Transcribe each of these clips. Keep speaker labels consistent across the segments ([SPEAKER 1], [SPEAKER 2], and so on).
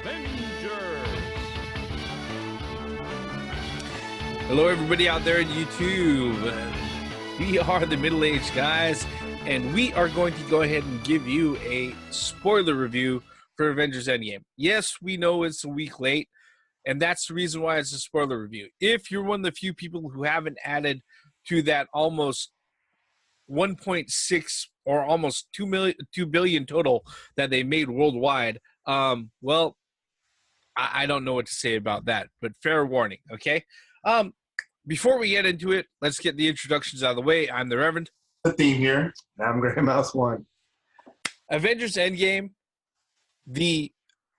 [SPEAKER 1] Avengers.
[SPEAKER 2] Hello, everybody out there on YouTube. We are the middle-aged guys, and we are going to go ahead and give you a spoiler review for Avengers Endgame. Yes, we know it's a week late, and that's the reason why it's a spoiler review. If you're one of the few people who haven't added to that almost 1.6 or almost 2 billion total that they made worldwide, well, I don't know what to say about that, but fair warning, okay? Before we get into it, let's get the introductions out of the way. I'm the Reverend.
[SPEAKER 3] The theme here. I'm Graham Mouse One.
[SPEAKER 2] Avengers Endgame, the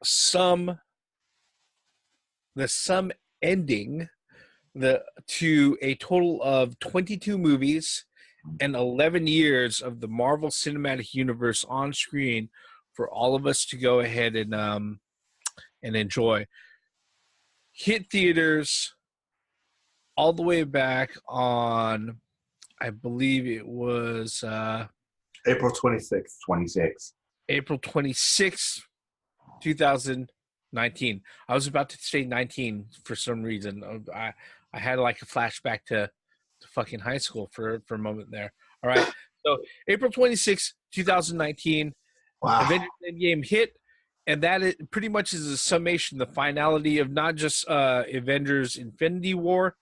[SPEAKER 2] sum ending to a total of 22 movies and 11 years of the Marvel Cinematic Universe on screen for all of us to go ahead and enjoy. Hit theaters all the way back on, I believe it was
[SPEAKER 3] April 26th.
[SPEAKER 2] April 26th, 2019. I was about to say 19 for some reason. I had like a flashback to fucking high school for a moment there. All right. So April 26th, 2019,
[SPEAKER 3] Wow.
[SPEAKER 2] Avengers Endgame hit. And that pretty much is a summation, the finality of not just Avengers Infinity War,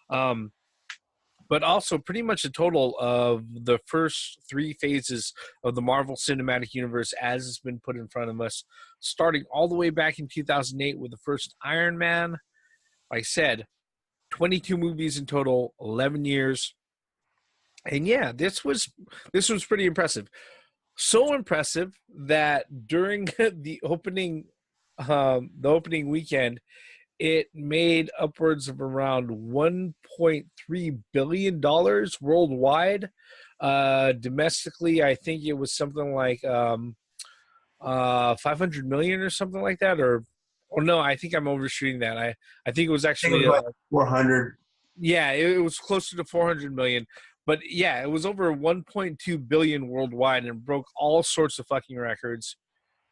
[SPEAKER 2] but also pretty much a total of the first three phases of the Marvel Cinematic Universe as it's been put in front of us, starting all the way back in 2008 with the first Iron Man. Like I said, 22 movies in total, 11 years. And yeah, this was pretty impressive. So impressive that during the opening weekend, it made upwards of around $1.3 billion worldwide. Domestically, I think it was something like 500 million or something like that. Or no, I think I'm overshooting that. I think it was actually
[SPEAKER 3] like 400.
[SPEAKER 2] Yeah, it was closer to 400 million. But yeah, it was over 1.2 billion worldwide and broke all sorts of fucking records.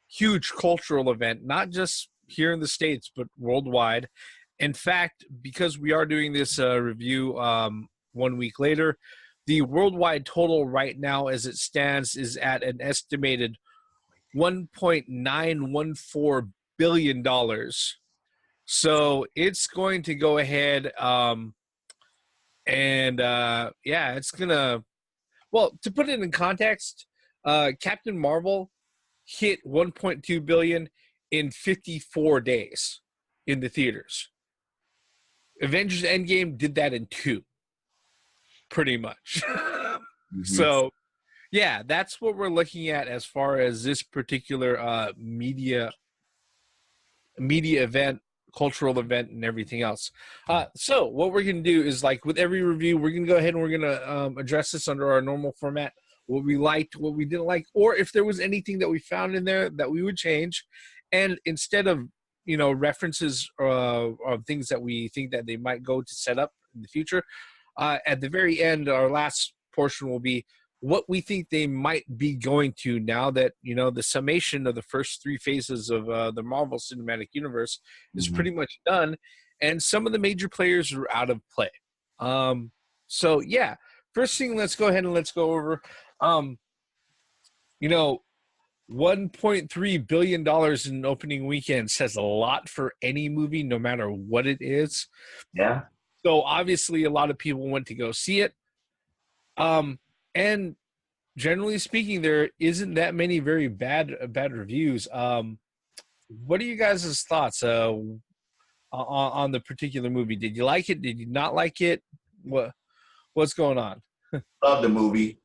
[SPEAKER 2] Huge cultural event, not just here in the States, but worldwide. In fact, because we are doing this review 1 week later, the worldwide total right now as it stands is at an estimated $1.914 billion. So it's going to go ahead it's gonna, well, to put it in context, Captain Marvel hit 1.2 billion in 54 days in the theaters. Avengers Endgame did that in 2, pretty much.
[SPEAKER 3] Mm-hmm.
[SPEAKER 2] So yeah, that's what we're looking at as far as this particular media event, cultural event, and everything else. So what we're going to do is, like with every review, we're going to go ahead and we're going to address this under our normal format, what we liked, what we didn't like, or if there was anything that we found in there that we would change. And instead of, references of things that we think that they might go to set up in the future, at the very end, our last portion will be what we think they might be going to now that, the summation of the first 3 phases of the Marvel Cinematic Universe is pretty much done, and some of the major players are out of play. So yeah, first thing, let's go ahead and let's go over, $1.3 billion in opening weekend says a lot for any movie, no matter what it is.
[SPEAKER 3] Yeah.
[SPEAKER 2] So obviously a lot of people went to go see it. And generally speaking, there isn't that many very bad reviews. What are you guys' thoughts on the particular movie? Did you like it? Did you not like it? What's going on?
[SPEAKER 3] Love the movie.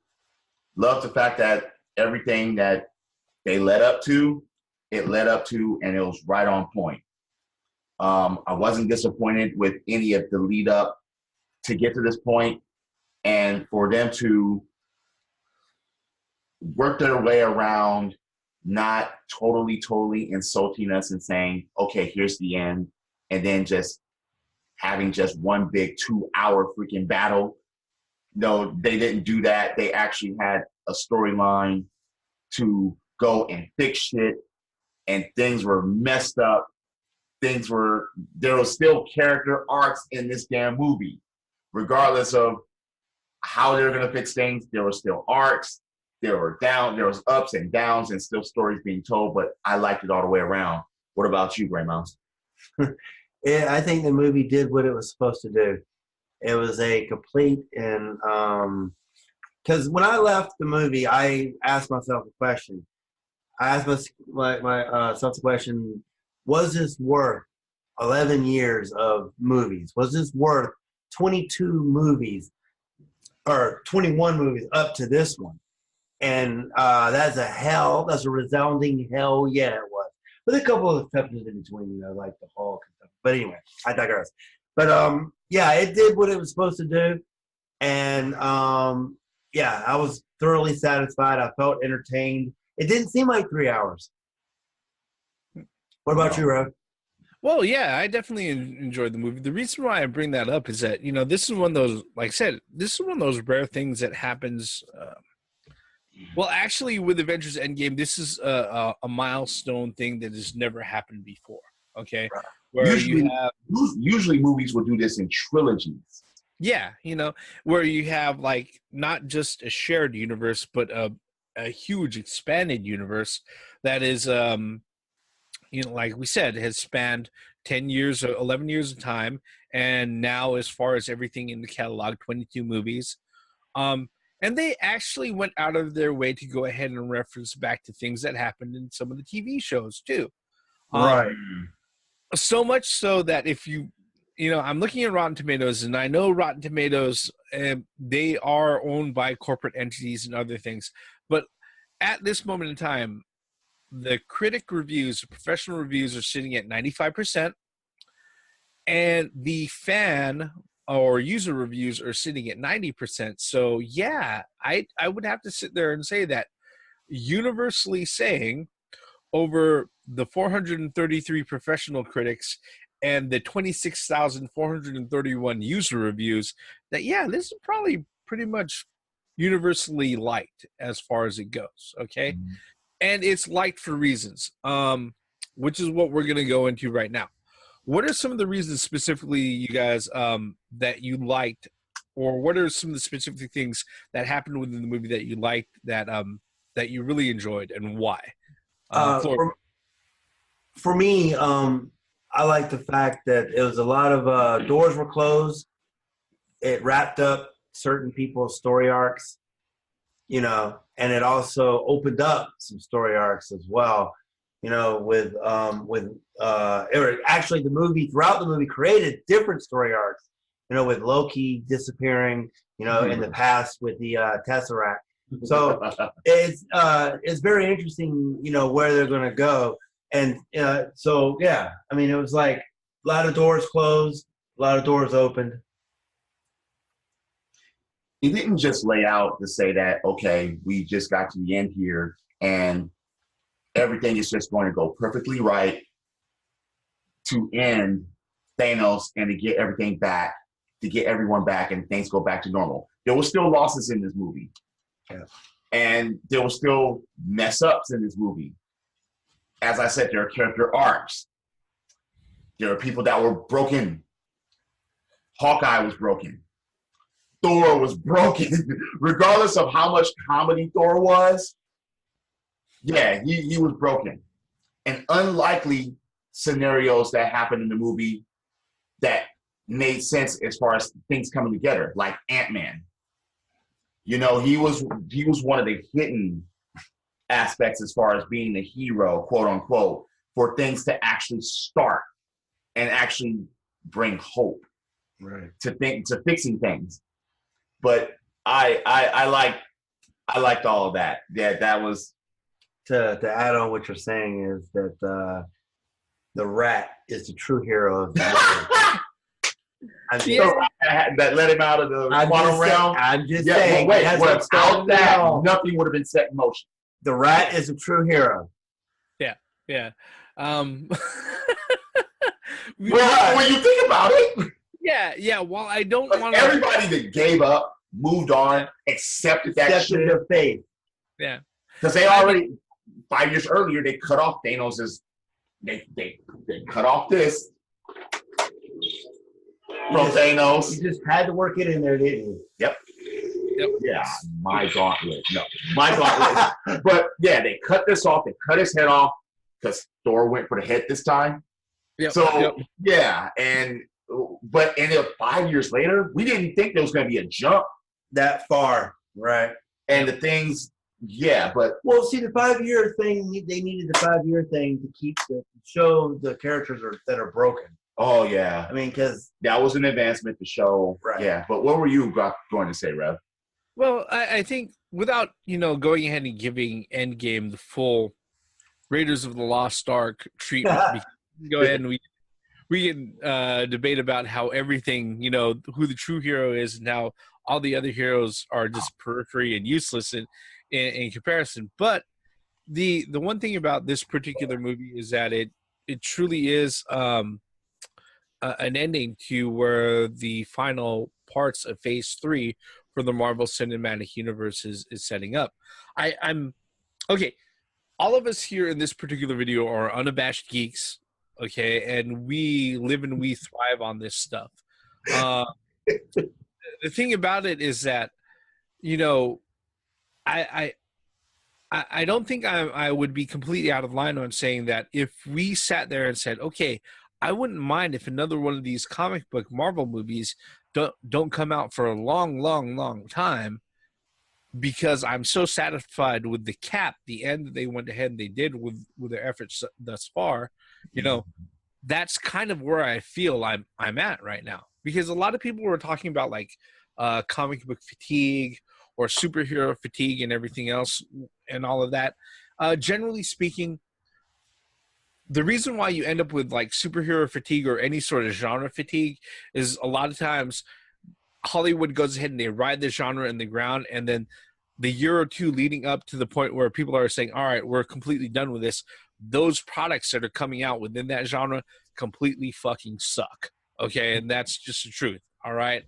[SPEAKER 3] Love the fact that everything that they led up to, and it was right on point. I wasn't disappointed with any of the lead up to get to this point, and for them to work their way around not totally insulting us and saying, okay, here's the end, and then just having just one big 2-hour freaking battle. No, they didn't do that. They actually had a storyline to go and fix shit, and things were messed up there was still character arcs in this damn movie, regardless of how they're gonna fix things. There were still arcs. There was ups and downs, and still stories being told. But I liked it all the way around. What about you, Gray Mouse?
[SPEAKER 1] Yeah, I think the movie did what it was supposed to do. It was a complete and because when I left the movie, I asked myself a question. I asked myself the question: was this worth 11 years of movies? Was this worth 22 movies or 21 movies up to this one? And that's a resounding hell yeah, it was. With a couple of exceptions in between, like the Hulk and stuff. But anyway, I digress. But yeah, it did what it was supposed to do. And yeah, I was thoroughly satisfied. I felt entertained. It didn't seem like 3 hours. What about you, Rev?
[SPEAKER 2] Well, yeah, I definitely enjoyed the movie. The reason why I bring that up is that, this is one of those, like I said, this is one of those rare things that happens. Well, actually, with Avengers Endgame, this is a milestone thing that has never happened before. Okay, where
[SPEAKER 3] usually movies will do this in trilogies.
[SPEAKER 2] Yeah, where you have like not just a shared universe, but a huge expanded universe that is, like we said, has spanned 10 years or 11 years of time, and now, as far as everything in the catalog, 22 movies. And they actually went out of their way to go ahead and reference back to things that happened in some of the TV shows too.
[SPEAKER 1] Right.
[SPEAKER 2] So much so that if I'm looking at Rotten Tomatoes, and I know Rotten Tomatoes, they are owned by corporate entities and other things. But at this moment in time, the critic reviews, the professional reviews are sitting at 95%. And the fan or user reviews are sitting at 90%. So yeah, I would have to sit there and say that universally saying over the 433 professional critics and the 26,431 user reviews that, yeah, this is probably pretty much universally liked as far as it goes. Okay. Mm-hmm. And it's liked for reasons, which is what we're going to go into right now. What are some of the reasons specifically, you guys, that you liked, or what are some of the specific things that happened within the movie that you liked, that you really enjoyed, and why?
[SPEAKER 1] For me, I like the fact that it was a lot of doors were closed. It wrapped up certain people's story arcs, and it also opened up some story arcs as well. With actually the movie, throughout the movie, created different story arcs, with Loki disappearing, in the past with the Tesseract. So it's very interesting, where they're going to go. And so, yeah, I mean, it was like a lot of doors closed, a lot of doors opened.
[SPEAKER 3] He didn't just lay out to say that, okay, we just got to the end here and everything is just going to go perfectly right to end Thanos and to get everything back, to get everyone back and things go back to normal. There were still losses in this movie. Yeah. And there were still mess ups in this movie. As I said, there are character arcs. There are people that were broken. Hawkeye was broken. Thor was broken. Regardless of how much comedy Thor was, yeah, he was broken. And unlikely scenarios that happened in the movie that made sense as far as things coming together, like Ant-Man. He was one of the hidden aspects as far as being the hero, quote unquote, for things to actually start and actually bring hope, right, to fixing things. But I liked all of that. Yeah, that was.
[SPEAKER 1] To add on what you're saying is that the rat is the true hero of the movie.
[SPEAKER 3] That let him out of the quantum realm.
[SPEAKER 1] I'm just saying.
[SPEAKER 3] Without that, nothing would have been set in motion.
[SPEAKER 1] The rat is a true hero.
[SPEAKER 2] Yeah.
[SPEAKER 3] When you think about it.
[SPEAKER 2] Yeah. Well, I don't want
[SPEAKER 3] everybody that gave up, moved on, accepted
[SPEAKER 1] their fate.
[SPEAKER 2] Yeah.
[SPEAKER 3] Because they already 5 years earlier they cut off Thanos' they cut off this from Thanos.
[SPEAKER 1] You just had to work it in there, didn't you?
[SPEAKER 3] Yep.
[SPEAKER 2] Yep.
[SPEAKER 3] Yeah, my gauntlet. No, my gauntlet. But yeah, they cut this off. They cut his head off because Thor went for the head this time.
[SPEAKER 2] Yep.
[SPEAKER 3] So yeah, but 5 years later, we didn't think there was going to be a jump
[SPEAKER 1] That far, right?
[SPEAKER 3] and the things. Yeah, but
[SPEAKER 1] Well, see, the 5-year thing, they needed the 5-year thing to show the characters that are broken.
[SPEAKER 3] oh yeah,
[SPEAKER 1] I mean, because
[SPEAKER 3] that was an advancement to show.
[SPEAKER 1] Right.
[SPEAKER 3] Yeah, but what were you going to say, Rev?
[SPEAKER 2] Well, I think without going ahead and giving Endgame the full Raiders of the Lost Ark treatment, we can go ahead and we can debate about how everything, who the true hero is and how all the other heroes are just periphery and useless in comparison. But the one thing about this particular movie is that it truly is an ending to where the final parts of Phase 3 for the Marvel Cinematic Universe is setting up. I'm okay. All of us here in this particular video are unabashed geeks, okay, and we live and we thrive on this stuff. The thing about it is that, I don't think I would be completely out of line on saying that if we sat there and said, okay, I wouldn't mind if another one of these comic book Marvel movies don't come out for a long, long, long time, because I'm so satisfied with the end that they went ahead and they did with their efforts thus far. That's kind of where I feel I'm at right now, because a lot of people were talking about like comic book fatigue or superhero fatigue and everything else and all of that. Generally speaking, the reason why you end up with like superhero fatigue or any sort of genre fatigue is a lot of times Hollywood goes ahead and they ride the genre in the ground, and then the year or two leading up to the point where people are saying, all right, we're completely done with this, those products that are coming out within that genre completely fucking suck. Okay. And that's just the truth. All right.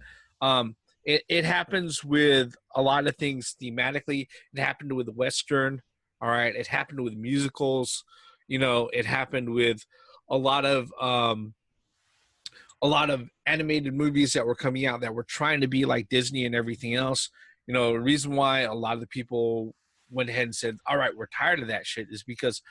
[SPEAKER 2] It happens with a lot of things thematically. It happened with Western. All right. It happened with musicals. It happened with a lot of animated movies that were coming out that were trying to be like Disney and everything else. The reason why a lot of the people went ahead and said, all right, we're tired of that shit is because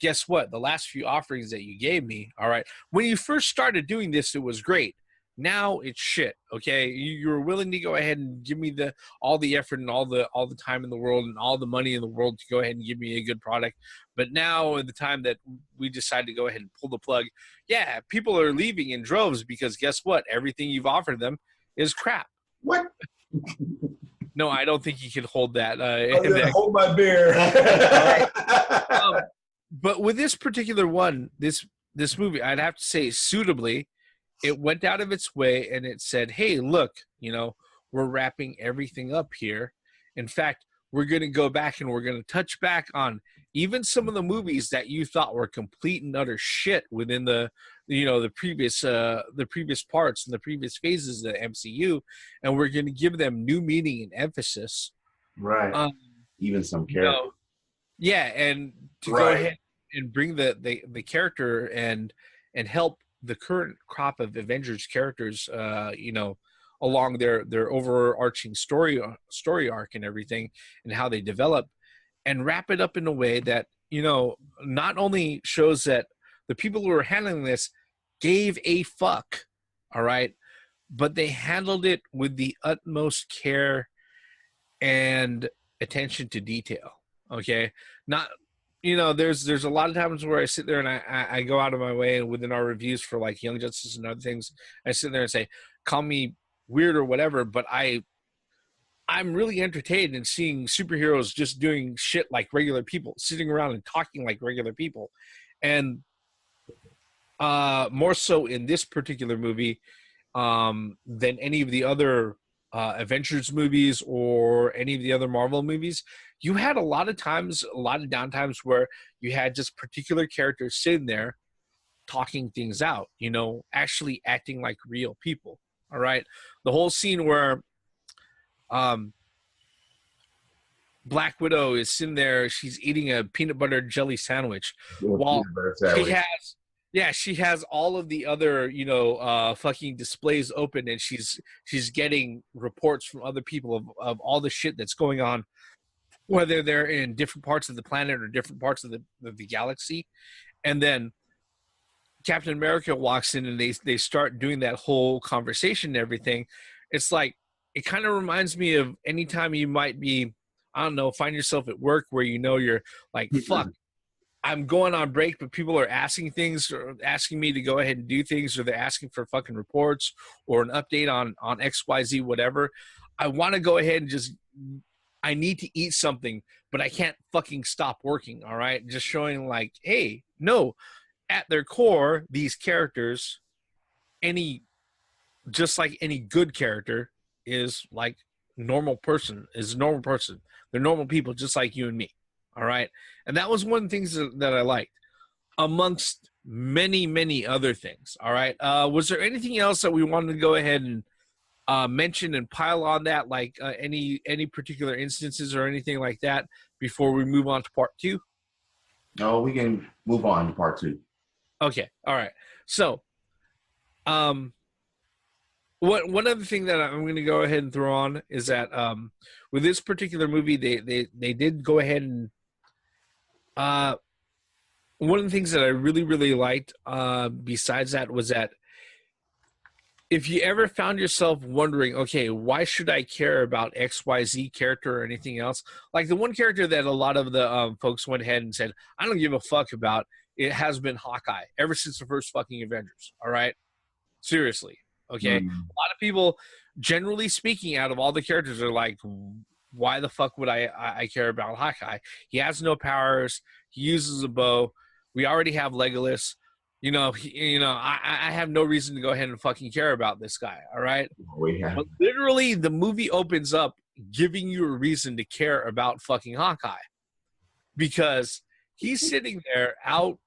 [SPEAKER 2] guess what? The last few offerings that you gave me, all right, when you first started doing this, it was great. Now it's shit. Okay. You were willing to go ahead and give me all the effort and all the time in the world and all the money in the world to go ahead and give me a good product. But now at the time that we decide to go ahead and pull the plug, yeah, people are leaving in droves because guess what? Everything you've offered them is crap.
[SPEAKER 3] What?
[SPEAKER 2] No, I don't think you can hold that.
[SPEAKER 1] I'm gonna hold my beer.
[SPEAKER 2] But with this particular one, this movie, I'd have to say suitably, it went out of its way and it said, hey, look, we're wrapping everything up here. In fact, we're going to go back and we're going to touch back on even some of the movies that you thought were complete and utter shit within the previous parts and the previous phases of the MCU, and we're going to give them new meaning and emphasis.
[SPEAKER 1] Right.
[SPEAKER 3] Even some character.
[SPEAKER 2] Yeah, and to go ahead and bring the character and help the current crop of Avengers characters, along their overarching story arc and everything, and how they develop, and wrap it up in a way that not only shows that the people who are handling this gave a fuck, all right, but they handled it with the utmost care and attention to detail. Okay, not there's a lot of times where I sit there and I go out of my way, and within our reviews for like Young Justice and other things, I sit there and say, call me weird or whatever, but I'm really entertained in seeing superheroes just doing shit like regular people, sitting around and talking like regular people. And more so in this particular movie than any of the other Avengers movies or any of the other Marvel movies. You had a lot of downtimes where you had just particular characters sitting there talking things out, actually acting like real people. All right. The whole scene where Black Widow is sitting there, she's eating a peanut butter jelly sandwich while
[SPEAKER 3] Peanut butter
[SPEAKER 2] she
[SPEAKER 3] sandwich.
[SPEAKER 2] has, yeah, she has all of the other, fucking displays open, and she's getting reports from other people of all the shit that's going on, whether they're in different parts of the planet or different parts of the galaxy. And then Captain America walks in and they start doing that whole conversation and everything. It's like, it kind of reminds me of anytime you might be, I don't know, find yourself at work where you're like, fuck, I'm going on break, but people are asking things or asking me to go ahead and do things, or they're asking for fucking reports or an update on XYZ, whatever. I want to go ahead and I need to eat something, but I can't fucking stop working. All right. Just showing like, hey, no, at their core, these characters, just like any good character, is like a normal person. They're normal people just like you and me. All right. And that was one of the things that I liked, amongst many, many other things. All right. Was there anything else that we wanted to go ahead and mention and pile on that, like any particular instances or anything like that, before we move on to part 2?
[SPEAKER 3] No, we can move on to part 2.
[SPEAKER 2] Okay. All right. So, one other thing that I'm going to go ahead and throw on is that with this particular movie, they did go ahead and one of the things that I really, really liked besides that was that if you ever found yourself wondering, okay, why should I care about XYZ character or anything else? Like the one character that a lot of the folks went ahead and said, I don't give a fuck about, it has been Hawkeye ever since the first fucking Avengers. All right. Seriously. Okay. A lot of people, generally speaking, out of all the characters, are like, why the fuck would I care about Hawkeye? He has no powers. He uses a bow. We already have Legolas. I have no reason to go ahead and fucking care about this guy. All right. But literally, the movie opens up giving you a reason to care about fucking Hawkeye, because he's sitting there out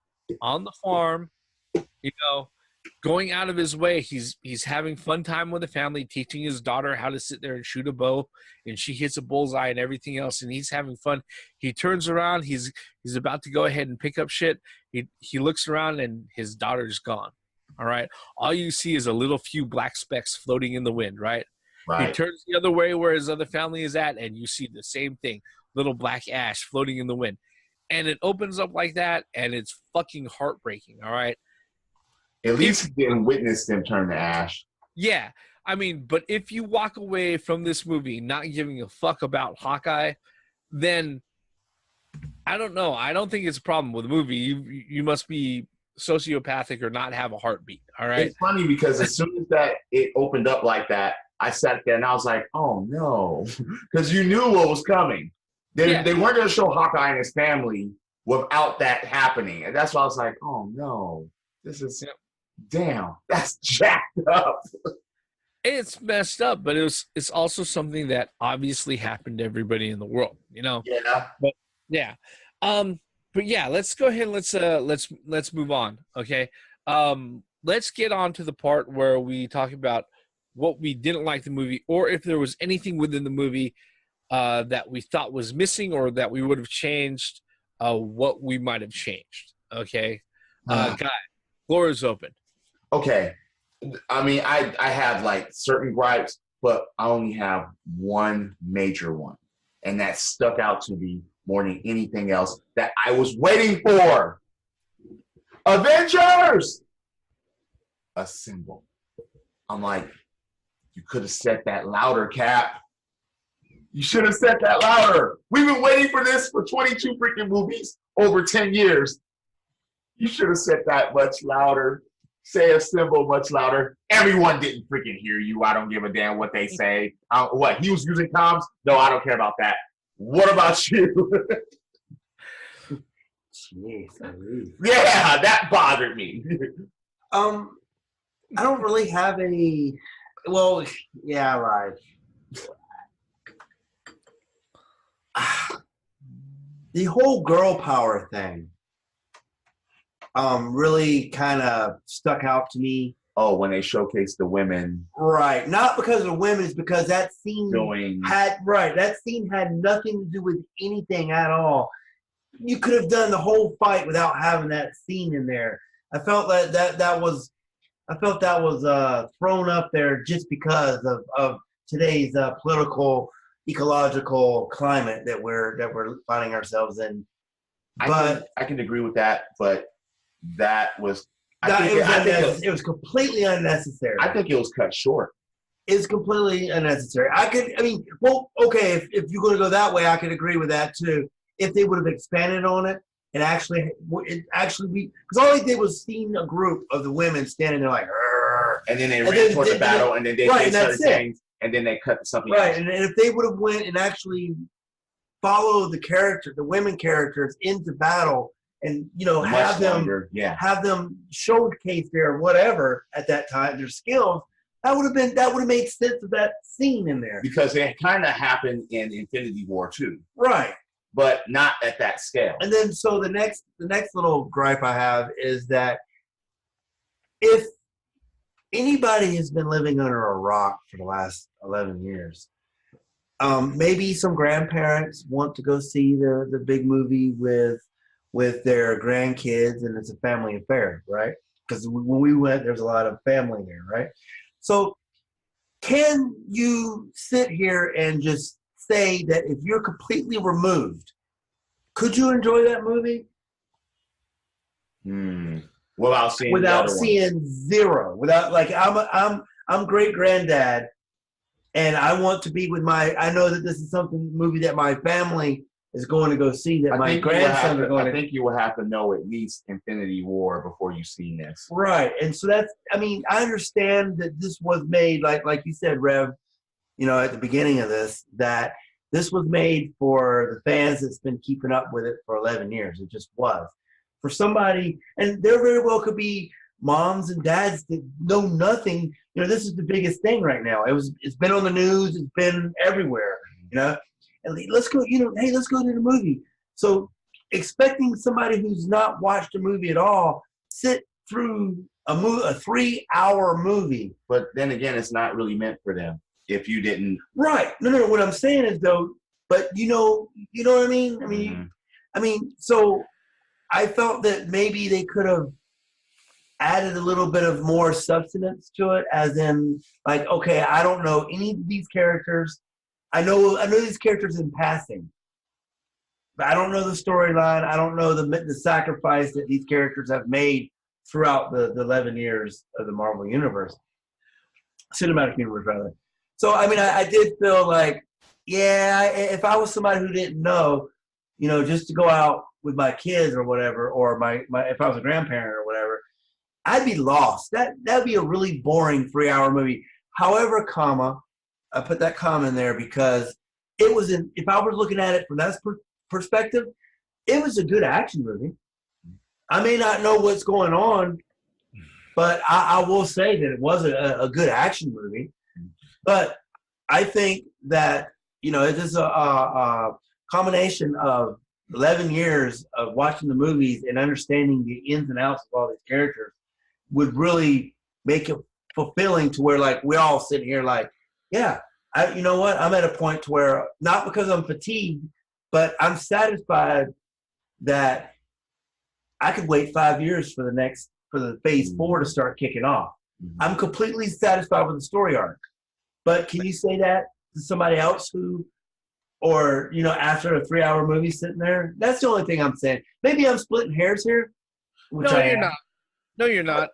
[SPEAKER 2] on the farm, going out of his way. He's having fun time with the family, teaching his daughter how to sit there and shoot a bow, and she hits a bullseye and everything else, and he's having fun. He turns around, he's about to go ahead and pick up shit. He looks around and his daughter's gone. All right. All you see is a little few black specks floating in the wind, right? He turns the other way where his other family is at, and you see the same thing, little black ash floating in the wind. And it opens up like that, and it's fucking heartbreaking, all right?
[SPEAKER 3] At least he didn't witness them turn to ash.
[SPEAKER 2] Yeah. I mean, but if you walk away from this movie not giving a fuck about Hawkeye, then I don't know. I don't think it's a problem with the movie. You must be sociopathic or not have a heartbeat, all right?
[SPEAKER 3] It's funny because as soon as that it opened up like that, I sat there and I was like, oh no, because you knew what was coming. They weren't going to show Hawkeye and his family without that happening. And that's why I was like, oh no, this is, damn, that's jacked up.
[SPEAKER 2] It's messed up, but it's also something that obviously happened to everybody in the world,
[SPEAKER 3] Yeah.
[SPEAKER 2] But yeah. But yeah, let's go ahead and let's move on. Okay. Let's get on to the part where we talk about what we didn't like the movie, or if there was anything within the movie that we thought was missing, or that we would have changed, what we might have changed. Okay. Guy, floor is open.
[SPEAKER 3] Okay. I mean, I have like certain gripes, but I only have one major one. And that stuck out to me more than anything else that I was waiting for. Avengers! Assemble. I'm like, you could have said that louder, Cap. You should have said that louder. We've been waiting for this for 22 freaking movies over 10 years. You should have said that much louder. Say assemble much louder. Everyone didn't freaking hear you. I don't give a damn what they say. What? He was using comms? No, I don't care about that. What about you?
[SPEAKER 1] Jeez,
[SPEAKER 3] yeah, that bothered me.
[SPEAKER 1] I don't really have any. Well, yeah, right. The whole girl power thing really kind of stuck out to me.
[SPEAKER 3] when they showcase the women.
[SPEAKER 1] Right. Not because of the women, it's because that scene
[SPEAKER 3] Doing
[SPEAKER 1] that scene had nothing to do with anything at all. You could have done the whole fight without having that scene in there. I felt that was thrown up there just because of today's political, ecological climate that we're finding ourselves in. But
[SPEAKER 3] I can agree with that, but that was
[SPEAKER 1] it was completely unnecessary.
[SPEAKER 3] I think it was cut short.
[SPEAKER 1] It's completely unnecessary. Okay, if you're going to go that way, I could agree with that too. If they would have expanded on it and actually because all they did was seen a group of the women standing there like,
[SPEAKER 3] and then they ran toward the battle, and then they did certain things, and then they cut to something else.
[SPEAKER 1] Right, and if they would have went and actually followed the women characters into battle, and have them showcase their whatever at that time, their skills, that would have made sense of that scene in there.
[SPEAKER 3] Because it kind of happened in Infinity War too.
[SPEAKER 1] Right.
[SPEAKER 3] But not at that scale.
[SPEAKER 1] And then so the next little gripe I have is that if anybody has been living under a rock for the last 11 years, maybe some grandparents want to go see the big movie with their grandkids, and it's a family affair, right? Because when we went, there's a lot of family there, right? So can you sit here and just say that if you're completely removed, could you enjoy that movie?
[SPEAKER 3] Without
[SPEAKER 1] seeing zero, without like I'm great granddad, and I want to be with I know that this is movie that my family is going to go see, that my grandson are going to.
[SPEAKER 3] I think you will have to know at least Infinity War before you've seen this.
[SPEAKER 1] Right, and so I understand that this was made like you said, Rev, at the beginning of this, that this was made for the fans that's been keeping up with it for 11 years. It just was. For somebody, and there very well could be moms and dads that know nothing. This is the biggest thing right now. It's been on the news. It's been everywhere, And let's go, hey, let's go to the movie. So expecting somebody who's not watched a movie at all sit through a 3-hour movie.
[SPEAKER 3] But then again, it's not really meant for them. If you didn't.
[SPEAKER 1] Right. No. What I'm saying is though, but you know what I mean? So I felt that maybe they could have added a little bit of more substance to it, as in like, okay, I don't know any of these characters. I know these characters in passing, but I don't know the storyline. I don't know the sacrifice that these characters have made throughout the 11 years of the Marvel Universe, cinematic universe rather. So, I did feel like, if I was somebody who didn't know, just to go out with my kids or whatever, or if I was a grandparent or whatever, I'd be lost. That'd be a really boring 3-hour movie. However, I put that comma in there because if I was looking at it from that perspective, it was a good action movie. I may not know what's going on, but I will say that it was a good action movie. But I think that, it is a combination of 11 years of watching the movies and understanding the ins and outs of all these characters would really make it fulfilling to where, like, we all sit here like, yeah, you know what? I'm at a point to where, not because I'm fatigued, but I'm satisfied that I could wait 5 years for the phase 4 to start kicking off. I'm completely satisfied with the story arc. But can you say that to somebody else after a 3-hour movie sitting there? That's the only thing I'm saying. Maybe I'm splitting hairs here.
[SPEAKER 2] You're not. No, you're not.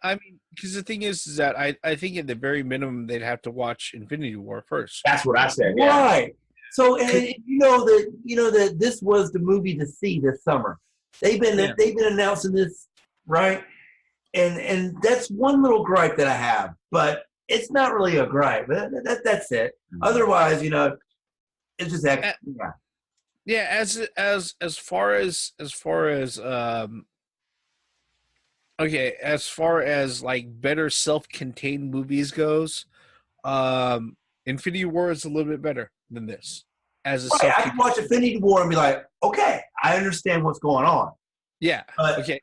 [SPEAKER 2] Because the thing is that I think at the very minimum they'd have to watch Infinity War first.
[SPEAKER 3] That's what I said. Yeah.
[SPEAKER 1] Right. So, and that this was the movie to see this summer. They've been announcing this, right? And that's one little gripe that I have, but it's not really a gripe. That's it. Otherwise, it's just that.
[SPEAKER 2] Yeah. As far as as far as like better self-contained movies goes, Infinity War is a little bit better than this. I
[SPEAKER 1] can watch Infinity War and be like, okay, I understand what's going on.
[SPEAKER 2] Yeah.
[SPEAKER 1] But
[SPEAKER 2] okay.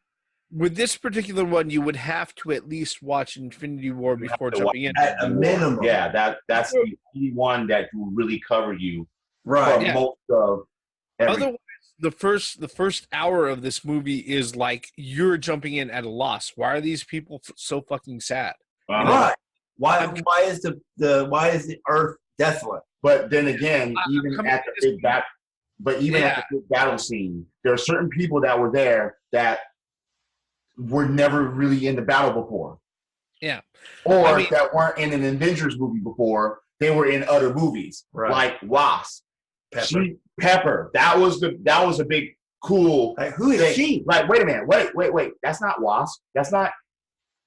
[SPEAKER 2] with this particular one, you would have to at least watch Infinity War before jumping in.
[SPEAKER 1] At a minimum.
[SPEAKER 3] Yeah, that's the only one that will really cover you
[SPEAKER 1] Right.
[SPEAKER 3] for most of everything.
[SPEAKER 2] Otherwise, the first hour of this movie is like you're jumping in at a loss. Why are these people so fucking sad?
[SPEAKER 1] Right. Why is the Earth desolate?
[SPEAKER 3] But then again, even at the big battle scene, there are certain people that were there that were never really in the battle before.
[SPEAKER 2] Yeah.
[SPEAKER 3] Or that weren't in an Avengers movie before. They were in other movies, like Wasp. Pepper. That was a big cool.
[SPEAKER 1] Like, who is
[SPEAKER 3] thing.
[SPEAKER 1] she?
[SPEAKER 3] Like, wait a minute. Wait. That's not Wasp. That's not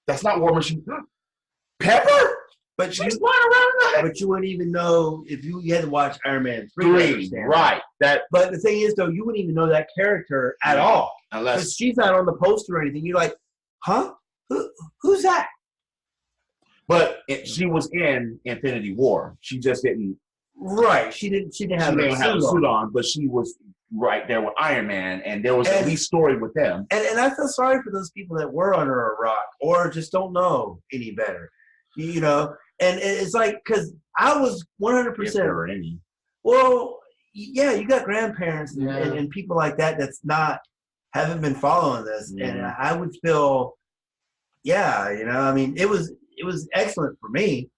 [SPEAKER 3] War Machine. Pepper.
[SPEAKER 1] But
[SPEAKER 3] she's flying around.
[SPEAKER 1] But you wouldn't even know if you had to watch Iron Man
[SPEAKER 3] 3. Right.
[SPEAKER 1] But the thing is, though, you wouldn't even know that character at all unless she's not on the poster or anything. You're like, huh? Who's that?
[SPEAKER 3] But she was in Infinity War. She just didn't.
[SPEAKER 1] Right. She didn't have a suit on,
[SPEAKER 3] but she was right there with Iron Man, and there was at least story with them.
[SPEAKER 1] And I feel sorry for those people that were under a rock or just don't know any better, you know. And it's like, because I was 100%. Well, yeah, you got grandparents and people like that haven't been following this, and I would feel, I mean, it was excellent for me.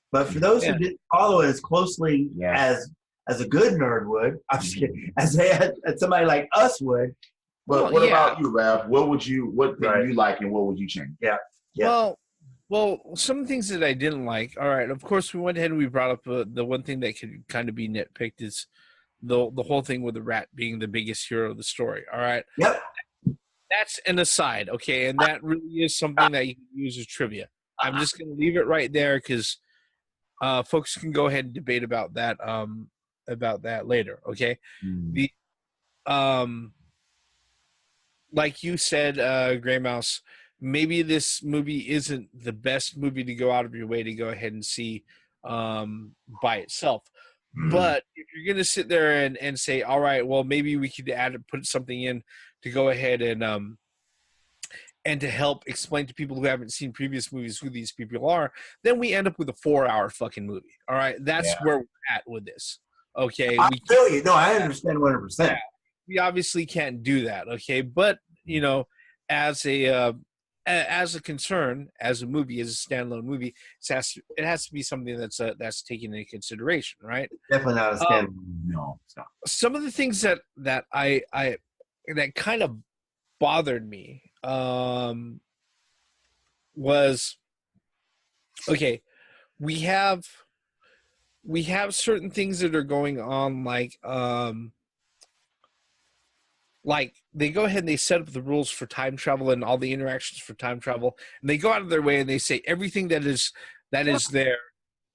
[SPEAKER 1] But for those who didn't follow it as closely as a good nerd would, I'm just kidding, as somebody like us would.
[SPEAKER 3] But what about you, Rev? What did you like, and what would you change?
[SPEAKER 1] Yeah.
[SPEAKER 2] Well, some things that I didn't like. All right, of course, we went ahead and we brought up the one thing that could kind of be nitpicked is the whole thing with the rat being the biggest hero of the story. All right.
[SPEAKER 1] Yep.
[SPEAKER 2] That's an aside, okay, and that really is something that you can use as trivia. I'm just going to leave it right there because folks can go ahead and debate about that later, okay? The like you said, Gray Mouse, maybe this movie isn't the best movie to go out of your way to go ahead and see by itself. But if you're going to sit there and say, all right, well, maybe we could put something in to go ahead and to help explain to people who haven't seen previous movies who these people are, then we end up with a 4-hour fucking movie. All right, that's where we're at with this. Okay,
[SPEAKER 1] I feel you. No, I understand 100%.
[SPEAKER 2] We obviously can't do that. Okay, but as a concern, as a movie, as a standalone movie, it has to be something that's taken into consideration, right?
[SPEAKER 1] Definitely not a standalone.
[SPEAKER 3] No, it's not.
[SPEAKER 2] Some of the things that I that kind of bothered me was, okay, we have certain things that are going on, like they go ahead and they set up the rules for time travel and all the interactions for time travel, and they go out of their way and they say everything that is there,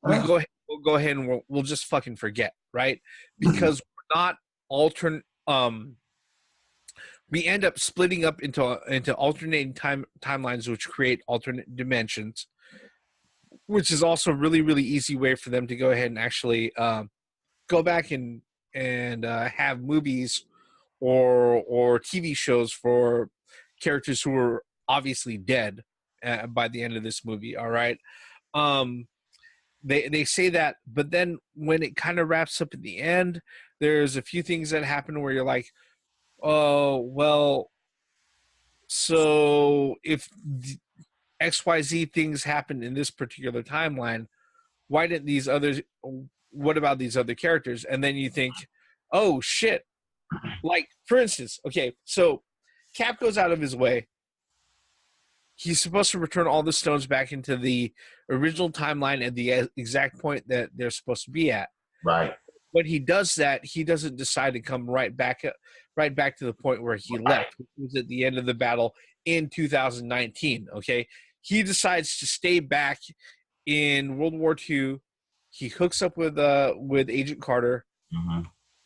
[SPEAKER 2] we'll go ahead and we'll just fucking forget, right? Because we're not alternate. We end up splitting up into alternating timelines, which create alternate dimensions, which is also a really, really easy way for them to go ahead and actually go back and have movies or TV shows for characters who are obviously dead by the end of this movie. All right. They say that, but then when it kind of wraps up at the end, there's a few things that happen where you're like, oh, well, so if XYZ things happen in this particular timeline, what about these other characters? And then you think, oh, shit. Like, for instance, okay, so Cap goes out of his way. He's supposed to return all the stones back into the original timeline at the exact point that they're supposed to be at.
[SPEAKER 3] Right.
[SPEAKER 2] When he does that, he doesn't decide to come right back to the point where he left, which was at the end of the battle in 2019. Okay, he decides to stay back in World War II. He hooks up with Agent Carter,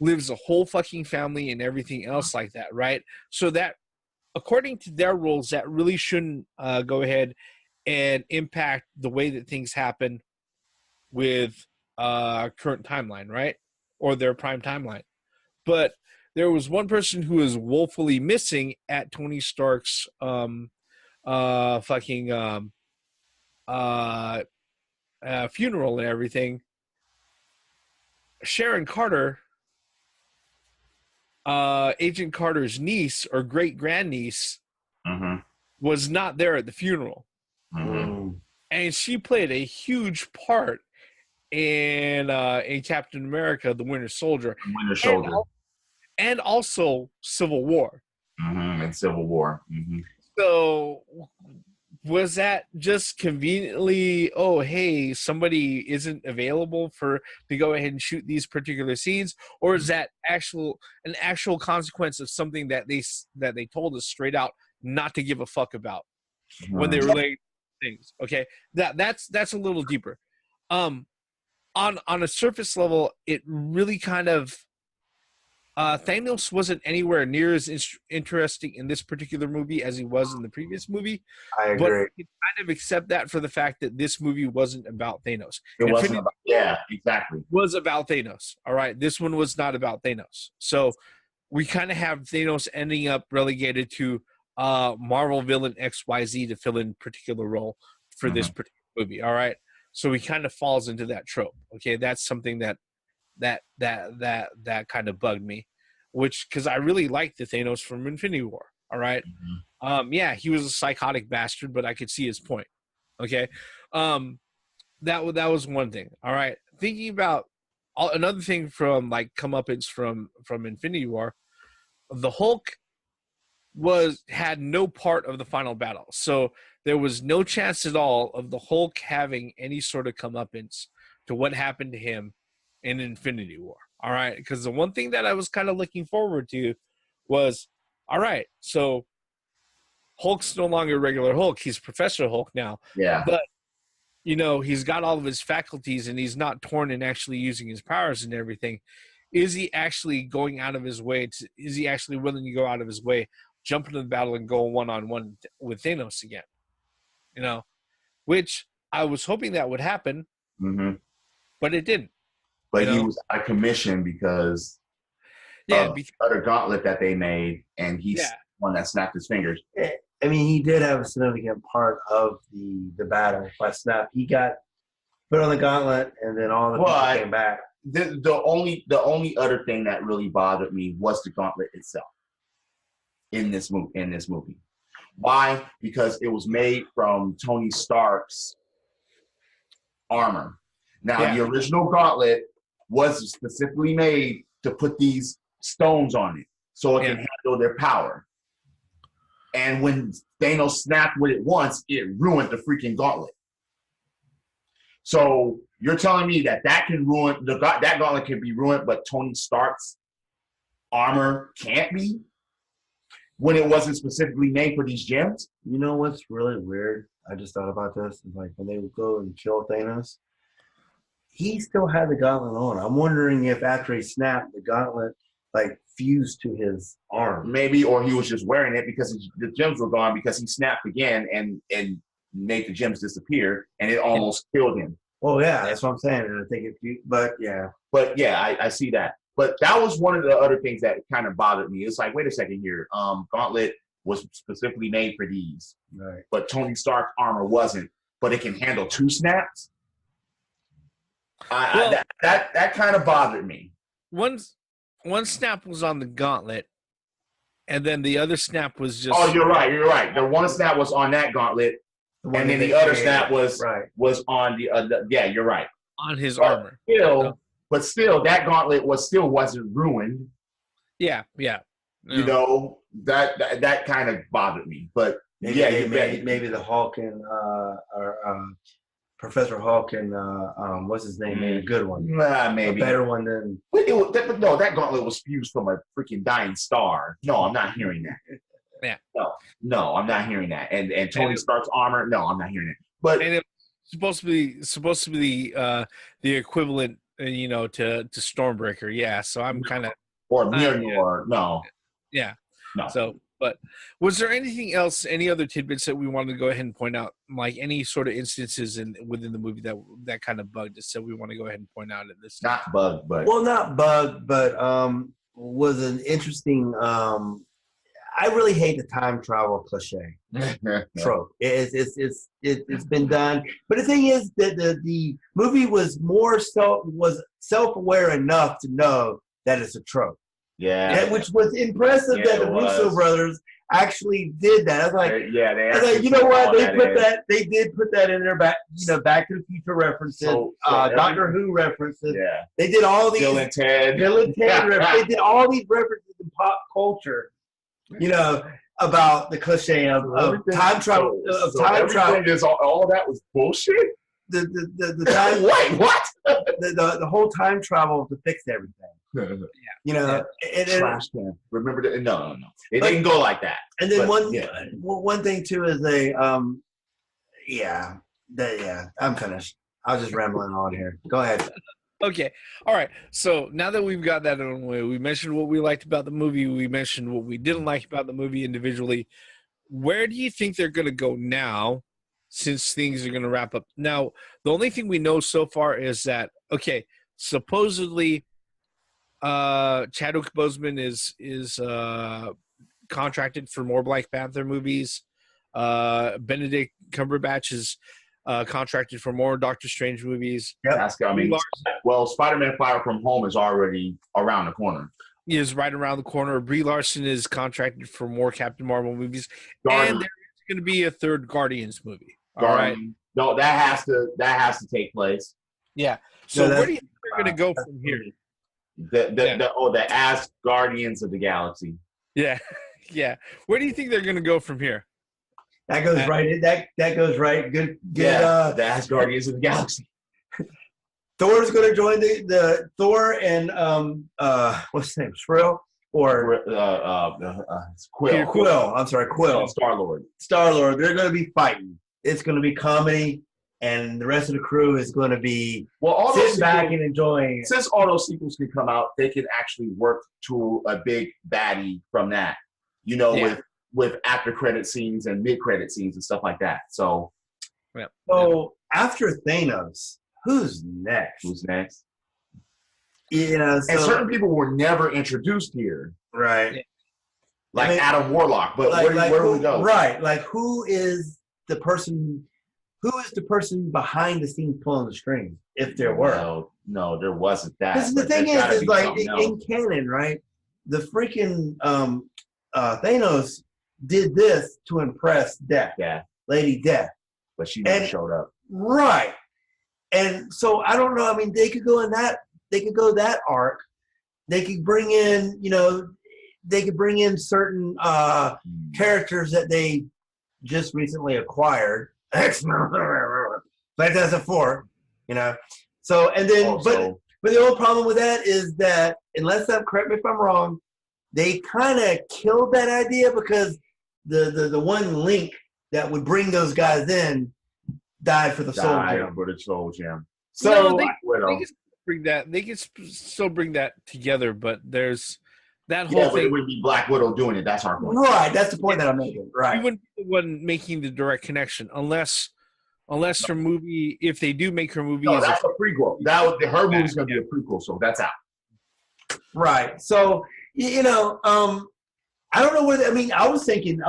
[SPEAKER 2] lives a whole fucking family and everything else like that, right? So that, according to their rules, that really shouldn't go ahead and impact the way that things happen with current timeline, right? Or their prime timeline. But there was one person who was woefully missing at Tony Stark's fucking funeral and everything. Sharon Carter, Agent Carter's niece or great grandniece, was not there at the funeral, and she played a huge part in Captain America: The Winter Soldier, and also Civil War.
[SPEAKER 3] And Civil War.
[SPEAKER 2] So was that just conveniently, oh, hey, somebody isn't available to go ahead and shoot these particular scenes, or is that an actual consequence of something that they told us straight out not to give a fuck about when they relate things? Okay, that's a little deeper. On a surface level, it really kind of Thanos wasn't anywhere near as interesting in this particular movie as he was in the previous movie.
[SPEAKER 1] I agree.
[SPEAKER 2] But you can kind of accept that for the fact that this movie wasn't about Thanos.
[SPEAKER 3] It wasn't about, yeah, exactly.
[SPEAKER 2] Was about Thanos. All right. This one was not about Thanos. So we kind of have Thanos ending up relegated to Marvel villain XYZ to fill in particular role for this particular movie. All right. So he kind of falls into that trope. Okay. That's something that kind of bugged me, because I really liked the Thanos from Infinity War. All right. Yeah, he was a psychotic bastard, but I could see his point. Okay. That was one thing. All right. Thinking about another thing from like comeuppance from Infinity War, the Hulk had no part of the final battle. So there was no chance at all of the Hulk having any sort of comeuppance to what happened to him in Infinity War. All right. Because the one thing that I was kind of looking forward to was, all right, so Hulk's no longer regular Hulk. He's Professor Hulk now.
[SPEAKER 3] Yeah.
[SPEAKER 2] But, he's got all of his faculties and he's not torn and actually using his powers and everything. Is he actually going out of his way? Is he actually willing to go out of his way, jump into the battle and go one-on-one with Thanos again? Which I was hoping that would happen, but it didn't.
[SPEAKER 3] But he was out of commission because of the other gauntlet that they made, and he's the one that snapped his fingers.
[SPEAKER 1] I mean, he did have a significant part of the battle by snap. He got put on the gauntlet, and then all the people came back.
[SPEAKER 3] The only other thing that really bothered me was the gauntlet itself in this movie. Why? Because it was made from Tony Stark's armor. Now, the original gauntlet was specifically made to put these stones on it so it can handle their power. And when Thanos snapped with it once, it ruined the freaking gauntlet. So you're telling me that can ruin that gauntlet can be ruined, but Tony Stark's armor can't be, when it wasn't specifically made for these gems?
[SPEAKER 1] You know what's really weird? I just thought about this. It's like when they would go and kill Thanos, he still had the gauntlet on. I'm wondering if after he snapped, the gauntlet fused to his arm.
[SPEAKER 3] Maybe, or he was just wearing it because the gems were gone because he snapped again and made the gems disappear, and it almost killed him.
[SPEAKER 1] Well, yeah, that's what I'm saying. And I think
[SPEAKER 3] I see that. But that was one of the other things that kind of bothered me. It's like, wait a second here. Gauntlet was specifically made for these,
[SPEAKER 1] right?
[SPEAKER 3] But Tony Stark's armor wasn't. But it can handle 2 snaps. That kind of bothered me.
[SPEAKER 2] One snap was on the gauntlet, and then the other snap was just.
[SPEAKER 3] Oh, you're right. The one snap was on that gauntlet, and then the other snap was on the other. Yeah, you're right.
[SPEAKER 2] On his armor.
[SPEAKER 3] But still, that gauntlet wasn't ruined.
[SPEAKER 2] Yeah.
[SPEAKER 3] That kind of bothered me. But
[SPEAKER 1] maybe the Hulk and Professor Hulk and what's his name made a good one.
[SPEAKER 3] Maybe
[SPEAKER 1] a better one than.
[SPEAKER 3] But that gauntlet was fused from a freaking dying star. No, I'm not hearing that.
[SPEAKER 2] Yeah.
[SPEAKER 3] No, I'm not hearing that. And Tony Stark's armor. No, I'm not hearing it. But
[SPEAKER 2] and it's supposed to be the equivalent, to Stormbreaker. Yeah. So I'm kind of.
[SPEAKER 3] Or Mjolnir. No.
[SPEAKER 2] Yeah.
[SPEAKER 3] No.
[SPEAKER 2] So. But was there anything else, any other tidbits that we wanted to go ahead and point out, like any sort of instances within the movie that kind of bugged us that we want to go ahead and point out at this time?
[SPEAKER 3] Not bugged, but...
[SPEAKER 1] Well, not bugged, but was an interesting. I really hate the time travel cliche trope. It's been done, but the thing is that the movie was self-aware enough to know that it's a trope.
[SPEAKER 3] Yeah,
[SPEAKER 1] Which was impressive that the Russo brothers actually did that. I was like, you know what? They did put that in there. Back to the Future references, Doctor Who references.
[SPEAKER 3] Yeah,
[SPEAKER 1] they did all these
[SPEAKER 3] Bill and Ted
[SPEAKER 1] references. They did all these references in pop culture. About the cliche of time travel.
[SPEAKER 3] Everything is all of that was bullshit.
[SPEAKER 1] The time.
[SPEAKER 3] Wait, what?
[SPEAKER 1] The whole time travel to fix everything.
[SPEAKER 3] Trash can. Remember that? No. It didn't go like that.
[SPEAKER 1] And then one thing too is I'm finished. I was just rambling on here. Go ahead.
[SPEAKER 2] Okay. All right. So now that we've got that out of the way, we mentioned what we liked about the movie. We mentioned what we didn't like about the movie individually. Where do you think they're going to go now, since things are going to wrap up? Now, the only thing we know so far is that, supposedly Chadwick Boseman is contracted for more Black Panther movies. Benedict Cumberbatch is contracted for more Doctor Strange movies.
[SPEAKER 1] Yeah,
[SPEAKER 3] Spider-Man Far From Home is already around the corner.
[SPEAKER 2] He is right around the corner. Brie Larson is contracted for more Captain Marvel movies, and there's going to be a third Guardians movie. All right.
[SPEAKER 3] No, that has to take place.
[SPEAKER 2] Yeah. So where do you think they're going to go from here?
[SPEAKER 3] The As Guardians of the Galaxy.
[SPEAKER 2] Yeah, yeah. Where do you think they're going to go from here?
[SPEAKER 1] That goes right. That goes right. Good.
[SPEAKER 3] Yeah, the As Guardians of the Galaxy.
[SPEAKER 1] Thor's going to join the Thor and what's his name? Shrill or
[SPEAKER 3] Quill.
[SPEAKER 1] Quill. I'm sorry, Quill.
[SPEAKER 3] Star-Lord.
[SPEAKER 1] They're going to be fighting. It's going to be comedy, and the rest of the crew is going to be sitting back and enjoying it.
[SPEAKER 3] Since all those sequels can come out, they can actually work to a big baddie from that. With after credit scenes and mid credit scenes and stuff like that. So
[SPEAKER 1] after Thanos, who's next?
[SPEAKER 3] And certain people were never introduced here,
[SPEAKER 1] right?
[SPEAKER 3] Like Adam Warlock. But where do we go?
[SPEAKER 1] Right, like who is the person behind the scenes pulling the strings? If there were,
[SPEAKER 3] no, there wasn't that.
[SPEAKER 1] Because the thing is like in canon, right? The freaking Thanos did this to impress Lady Death,
[SPEAKER 3] but she never showed up.
[SPEAKER 1] Right, and so I don't know. I mean, they could go in that. They could go that arc. They could bring in, certain characters that they just recently acquired. Fantastic Four, So and then, also, but the old problem with that is that correct me if I'm wrong, they kind of killed that idea because the one link that would bring those guys in died for the Soul Gem. So
[SPEAKER 2] they can still bring that together, but there's that whole thing.
[SPEAKER 3] It would be Black Widow doing it. That's our point.
[SPEAKER 1] Right. That's the point that I'm making. Right.
[SPEAKER 2] You wouldn't be the one making the direct connection unless her movie, if they do make her movie,
[SPEAKER 3] that's a prequel. Her movie's going to be a prequel, so that's out.
[SPEAKER 1] Right. So I don't know whether. I mean, I was thinking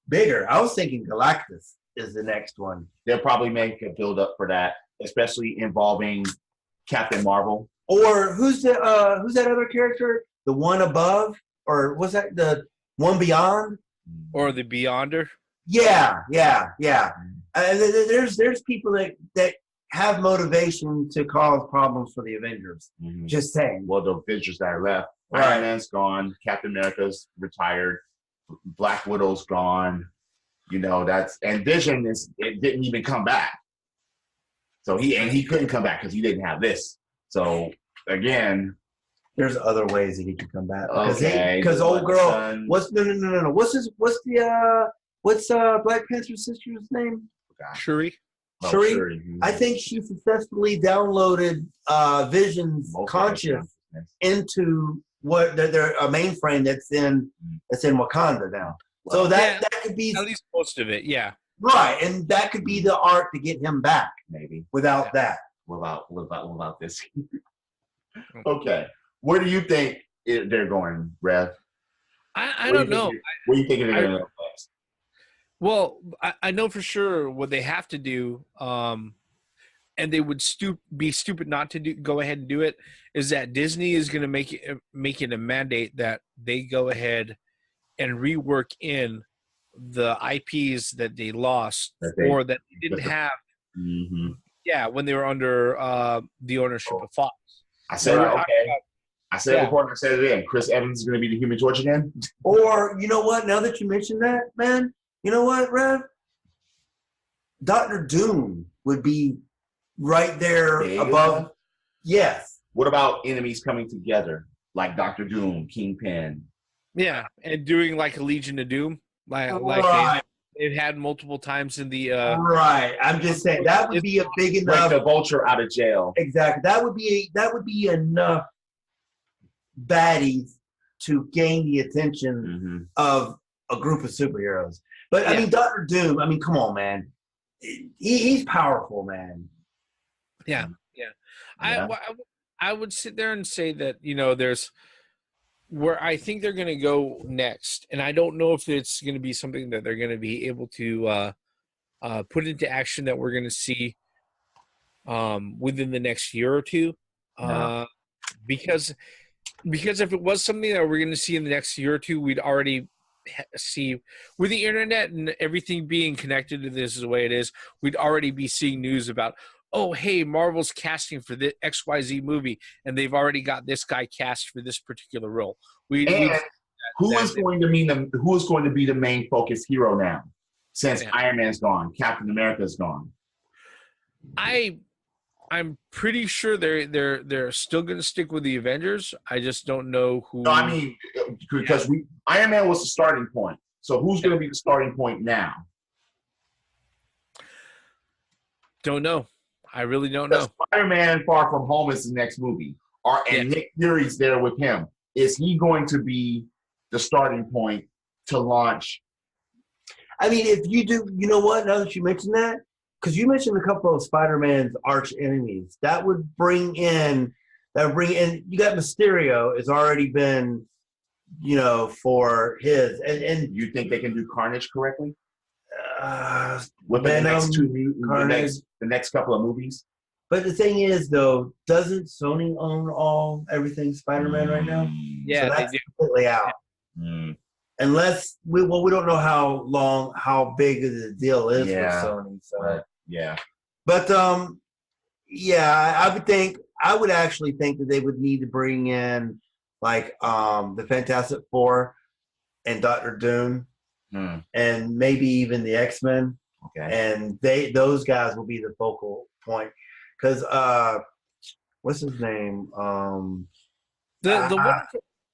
[SPEAKER 1] bigger. I was thinking Galactus is the next one.
[SPEAKER 3] They'll probably make a build up for that, especially involving Captain Marvel.
[SPEAKER 1] Or who's that other character? The one above, or was that the one beyond?
[SPEAKER 2] Or the Beyonder?
[SPEAKER 1] Yeah. There's people that have motivation to cause problems for the Avengers. Mm-hmm. Just saying.
[SPEAKER 3] Well, the Avengers that are left.
[SPEAKER 1] Right.
[SPEAKER 3] Iron Man's gone. Captain America's retired. Black Widow's gone. And Vision it didn't even come back. So he couldn't come back because he didn't have this. So again,
[SPEAKER 1] there's other ways that he could come back.
[SPEAKER 3] Because
[SPEAKER 1] old girl. What's Black Panther's sister's name?
[SPEAKER 2] Shuri.
[SPEAKER 1] Shuri. I think she successfully downloaded Vision's conscious into their mainframe that's in Wakanda now. Well, so that could be
[SPEAKER 2] at least most of it, yeah.
[SPEAKER 1] Right, and that could be the arc to get him back, maybe. Without that.
[SPEAKER 3] Without this. Okay. Where do you think they're going, Rev?
[SPEAKER 2] I don't know.
[SPEAKER 3] What do you think they're going to go next?
[SPEAKER 2] Well, I know for sure what they have to do, and they would be stupid not to go ahead and do it, is that Disney is going to make it a mandate that they go ahead and rework in the IPs that they lost or that they didn't have.
[SPEAKER 3] Mm-hmm.
[SPEAKER 2] Yeah, when they were under the ownership of Fox.
[SPEAKER 3] I said, I said it before and I said it again. Chris Evans is going to be the Human Torch again?
[SPEAKER 1] Or, you know what? Now that you mentioned that, man, you know what, Rev? Dr. Doom would be right there above. Yes.
[SPEAKER 3] What about enemies coming together? Like Dr. Doom, Kingpin.
[SPEAKER 2] Yeah, and doing like a Legion of Doom. Like
[SPEAKER 1] right.
[SPEAKER 2] they've had multiple times in the
[SPEAKER 1] right. I'm just saying that would be a big enough.
[SPEAKER 3] Break the Vulture out of jail.
[SPEAKER 1] Exactly. That would be enough baddies to gain the attention of a group of superheroes. But I mean, Dr. Doom. I mean, come on, man. He's powerful, man.
[SPEAKER 2] Yeah. I would sit there and say that, you know, there's where I think they're going to go next, and I don't know if it's going to be something that they're going to be able to put into action that we're going to see within the next year or two. Because if it was something that we're going to see in the next year or two, we'd already see, with the internet and everything being connected to this the way it is, we'd already be seeing news about, oh, hey, Marvel's casting for the XYZ movie, and they've already got this guy cast for this particular role. Who
[SPEAKER 3] is going to be the main focus hero now, since Iron Man's gone, Captain America's gone?
[SPEAKER 2] I'm pretty sure they're still going to stick with the Avengers. I just don't know who.
[SPEAKER 3] No, I mean, because Iron Man was the starting point. So who's going to be the starting point now?
[SPEAKER 2] Don't know. I really don't know.
[SPEAKER 3] Spider-Man Far From Home is the next movie. And Nick Fury's there with him. Is he going to be the starting point to launch?
[SPEAKER 1] I mean, if you do, you know what, now that you mentioned that, because you mentioned a couple of Spider-Man's arch enemies, that would bring in, you got Mysterio has already been, you know, for his. And
[SPEAKER 3] you think they can do Carnage correctly? With
[SPEAKER 1] Venom,
[SPEAKER 3] the next couple of movies.
[SPEAKER 1] But the thing is, though, doesn't Sony own everything Spider-Man right now?
[SPEAKER 2] Yeah,
[SPEAKER 1] so that's
[SPEAKER 2] they do.
[SPEAKER 1] Completely out. Unless we don't know how big the deal is with Sony. So but I would actually think that they would need to bring in like the Fantastic Four and Dr. Doom. And maybe even the X-Men. Okay. And those guys will be the focal point. Because what's his name?
[SPEAKER 2] The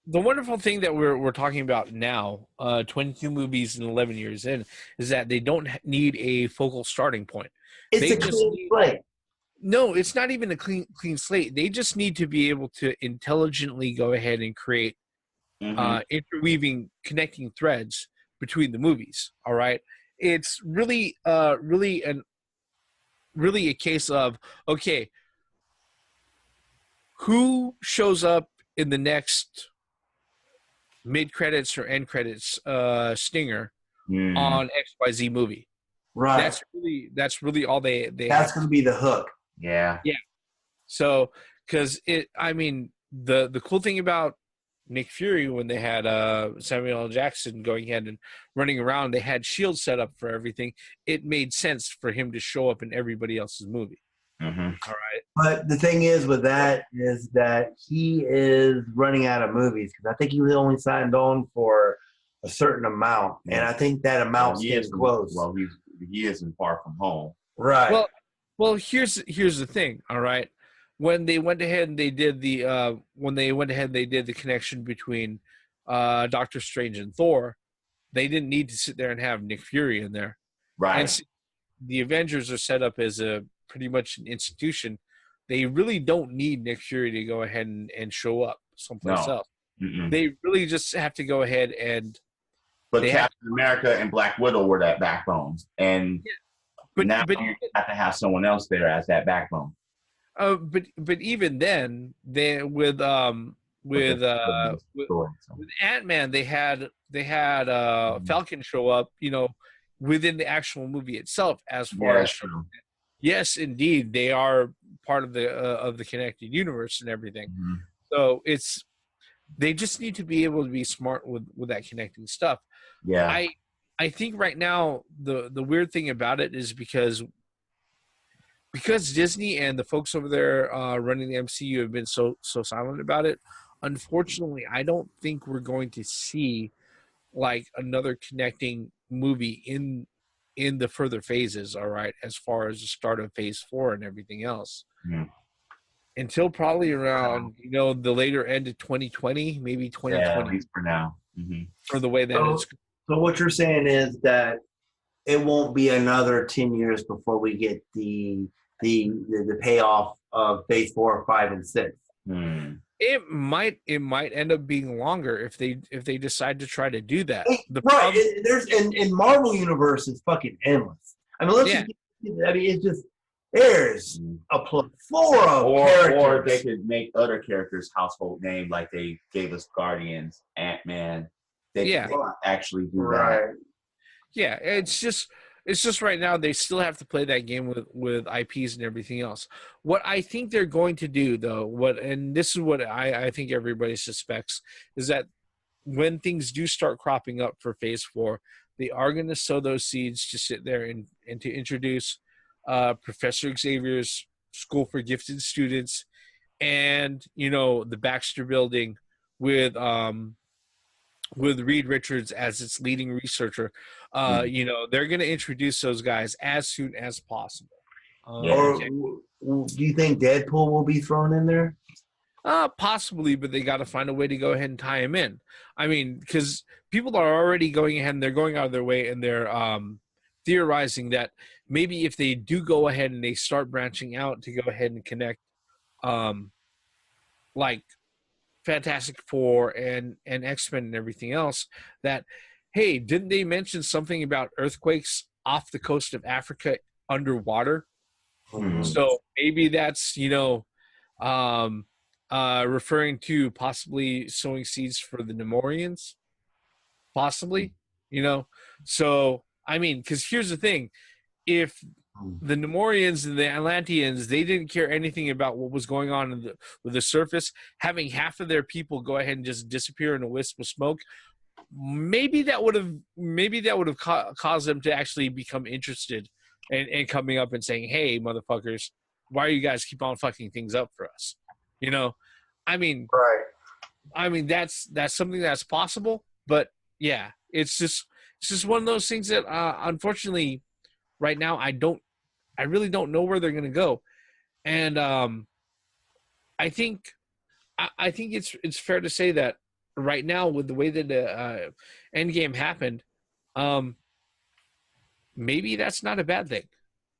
[SPEAKER 2] wonderful thing that we're talking about now, 22 movies and 11 years in, is that they don't need a focal starting point.
[SPEAKER 1] It's a clean slate.
[SPEAKER 2] No, it's not even a clean slate. They just need to be able to intelligently go ahead and create interweaving, connecting threads between the movies. All right, it's really a case of, okay, who shows up in the next mid credits or end credits stinger on XYZ movie.
[SPEAKER 1] Right.
[SPEAKER 2] That's really all they
[SPEAKER 1] that's going to be the hook.
[SPEAKER 3] Yeah.
[SPEAKER 2] So, because the cool thing about Nick Fury, when they had Samuel L. Jackson going ahead and running around, they had shields set up for everything. It made sense for him to show up in everybody else's movie. All right.
[SPEAKER 1] But the thing is with that is that he is running out of movies, because I think he was only signed on for a certain amount, and I think that amount's getting close.
[SPEAKER 3] Well, he isn't Far From Home.
[SPEAKER 1] Right.
[SPEAKER 2] Well, here's the thing. All right. When they went ahead and they did the connection between Doctor Strange and Thor, they didn't need to sit there and have Nick Fury in there.
[SPEAKER 3] Right.
[SPEAKER 2] And the Avengers are set up as a pretty much an institution. They really don't need Nick Fury to go ahead and show up someplace else. They really just have to go ahead and.
[SPEAKER 3] But Captain America and Black Widow were that backbone, and now you have to have someone else there as that backbone.
[SPEAKER 2] But even then, with with
[SPEAKER 3] Story, so.
[SPEAKER 2] with Ant-Man, they had Falcon show up, within the actual movie itself. As
[SPEAKER 3] Yeah,
[SPEAKER 2] far as
[SPEAKER 3] that's true.
[SPEAKER 2] yes, indeed, they are part of the connected universe and everything.
[SPEAKER 3] Mhm.
[SPEAKER 2] So they just need to be able to be smart with that connecting stuff.
[SPEAKER 3] Yeah.
[SPEAKER 2] I think right now the weird thing about it is because Disney and the folks over there running the MCU have been so silent about it. Unfortunately, I don't think we're going to see like another connecting movie in the further phases. All right, as far as the start of Phase 4 and everything else,
[SPEAKER 3] Mhm.
[SPEAKER 2] until probably around the later end of 2020, maybe
[SPEAKER 3] Yeah, at
[SPEAKER 2] 2020,
[SPEAKER 3] least for now. Hmm.
[SPEAKER 2] for the way that
[SPEAKER 1] So,
[SPEAKER 2] it's.
[SPEAKER 1] so what you're saying is that it won't be another 10 years before we get the payoff of phase 4, 5, and 6.
[SPEAKER 3] Hmm.
[SPEAKER 2] It might end up being longer if they decide to try to do that. The
[SPEAKER 1] Right.
[SPEAKER 2] problem,
[SPEAKER 1] There's in Marvel universe is fucking endless. I mean,
[SPEAKER 2] yeah,
[SPEAKER 1] it's just there's a plethora of
[SPEAKER 3] Or
[SPEAKER 1] characters.
[SPEAKER 3] they could make other characters household name, like they gave us Guardians, Ant-Man. They
[SPEAKER 2] Yeah.
[SPEAKER 3] could actually do
[SPEAKER 1] Right.
[SPEAKER 2] yeah. It's just right now they still have to play that game with IPs and everything else. What I think they're going to do though, and this is what I think everybody suspects, is that when things do start cropping up for Phase 4, they are going to sow those seeds to sit there and to introduce Professor Xavier's School for Gifted Students, and the Baxter Building with Reed Richards as its leading researcher. They're going to introduce those guys as soon as possible.
[SPEAKER 3] Yeah.
[SPEAKER 1] Or
[SPEAKER 2] Okay.
[SPEAKER 1] do you think Deadpool will be thrown in there?
[SPEAKER 2] Possibly, but they got to find a way to go ahead and tie him in. I mean, because people are already going ahead and they're going out of their way and they're theorizing that maybe if they do go ahead and they start branching out to go ahead and connect, like Fantastic Four and X-Men and everything else, that hey, didn't they mention something about earthquakes off the coast of Africa underwater?
[SPEAKER 3] Mhm.
[SPEAKER 2] So maybe that's referring to possibly sowing seeds for the Nemorians, possibly. So I mean, because here's the thing: if the Nemorians and the Atlanteans, they didn't care anything about what was going on with the surface, having half of their people go ahead and just disappear in a wisp of smoke, maybe that would have caused them to actually become interested and coming up and saying, hey, motherfuckers, why are you guys keep on fucking things up for us? I mean,
[SPEAKER 1] Right.
[SPEAKER 2] that's something that's possible, but yeah, it's just one of those things that unfortunately right now I really don't know where they're going to go. And I think it's fair to say that right now, with the way that the Endgame happened, maybe that's not a bad thing.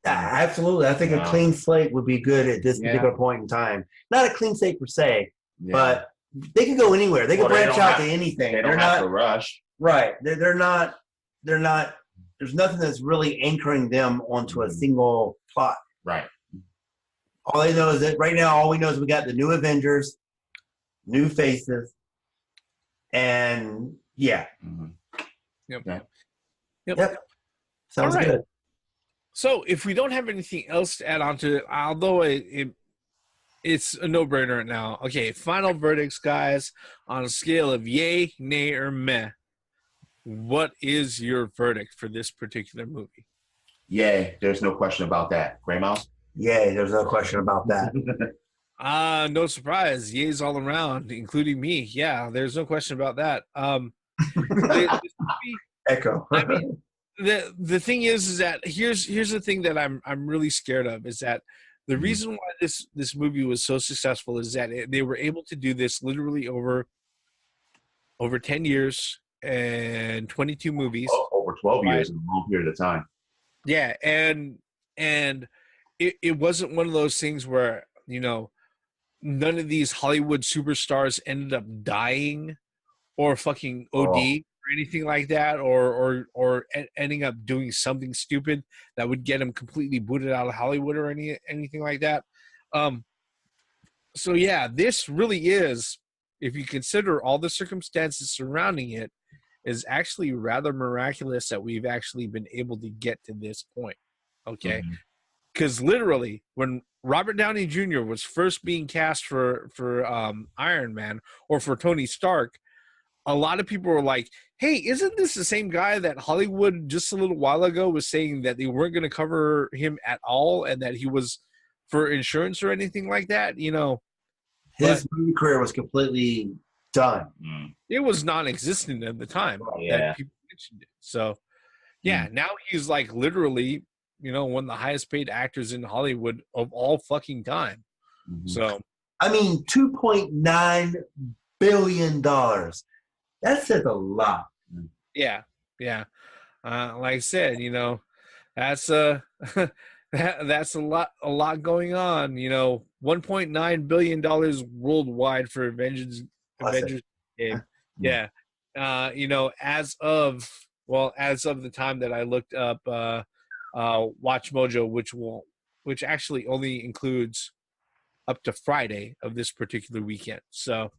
[SPEAKER 1] Yeah, absolutely. I think a clean slate would be good at this particular point in time. Not a clean slate per se, but they can go anywhere. They can branch out to anything.
[SPEAKER 3] They don't have to rush.
[SPEAKER 1] Right. They're not. There's nothing that's really anchoring them onto a single plot.
[SPEAKER 3] Right.
[SPEAKER 1] All they know is that right now, all we know is we got the new Avengers, new faces, and yeah.
[SPEAKER 3] Mm-hmm.
[SPEAKER 2] Yep.
[SPEAKER 1] Sounds good.
[SPEAKER 2] So if we don't have anything else to add on to it, although it's a no-brainer now. Okay, final verdicts, guys, on a scale of yay, nay, or meh. What is your verdict for this particular movie?
[SPEAKER 3] Yay, there's no question about that. Gray Mouse?
[SPEAKER 1] Yay, there's no question about that.
[SPEAKER 2] No surprise. Yays all around, including me. Yeah, there's no question about that. This movie,
[SPEAKER 1] Echo.
[SPEAKER 2] I mean, the thing is that here's the thing that I'm really scared of, is that the reason why this movie was so successful is that they were able to do this literally over 10 years and 22 movies.
[SPEAKER 3] Over 12 years in a long period of time.
[SPEAKER 2] Yeah, and it wasn't one of those things where none of these Hollywood superstars ended up dying or fucking OD or anything like that, or ending up doing something stupid that would get them completely booted out of Hollywood or anything like that. So yeah, this really is if you consider all the circumstances surrounding it, is actually rather miraculous that we've actually been able to get to this point. Okay. Because literally, when Robert Downey Jr. was first being cast for Iron Man or for Tony Stark, a lot of people were like, hey, isn't this the same guy that Hollywood just a little while ago was saying that they weren't going to cover him at all and that he was for insurance or anything like that? You know,
[SPEAKER 1] His movie career was completely done.
[SPEAKER 2] it was non-existent at the time that people mentioned it. So, yeah, now he's like literally, you know, one of the highest paid actors in Hollywood of all fucking time. So,
[SPEAKER 1] I mean, $2.9 billion. That says a lot.
[SPEAKER 2] Yeah. Like I said, you know, that's that's a lot going on. You know, $1.9 billion worldwide for Avengers game. Yeah. You know, as of the time that I looked up Watch Mojo, which actually only includes up to Friday of this particular weekend. So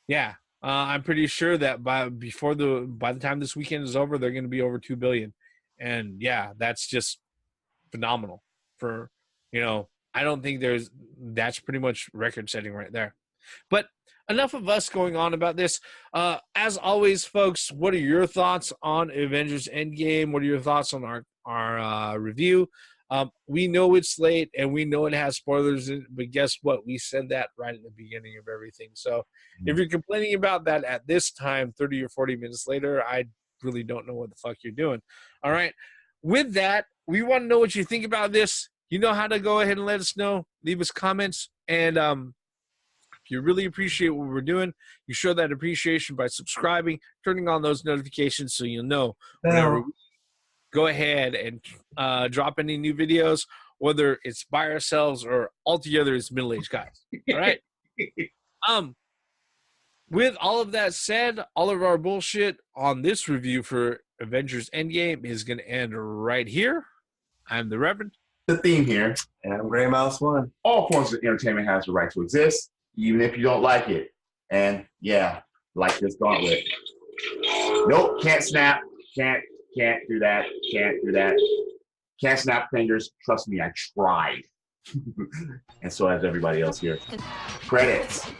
[SPEAKER 2] yeah. I'm pretty sure that by the time this weekend is over, they're going to be over 2 billion, and yeah, that's just phenomenal. For you know, I don't think that's pretty much record setting right there. But enough of us going on about this. As always, folks, what are your thoughts on Avengers Endgame? What are your thoughts on our review? We know it's late and we know it has spoilers in it, but guess what? We said that right at the beginning of everything. So if you're complaining about that at this time, 30 or 40 minutes later, I really don't know what the fuck you're doing. All right. With that, we want to know what you think about this. You know how to go ahead and let us know. Leave us comments. And if you really appreciate what we're doing, you show that appreciation by subscribing, turning on those notifications so you'll know whenever we go ahead and drop any new videos, whether it's by ourselves or altogether as middle-aged guys. All right. With all of that said, all of our bullshit on this review for Avengers Endgame is going to end right here. I'm the Reverend.
[SPEAKER 3] The theme here.
[SPEAKER 1] And I'm Gray Mouse One.
[SPEAKER 3] All forms of entertainment has the right to exist, even if you don't like it. And yeah, like this gauntlet. Nope, can't snap. Can't do that. Can't do that. Can't snap fingers. Trust me, I tried. And so has everybody else here. Credits.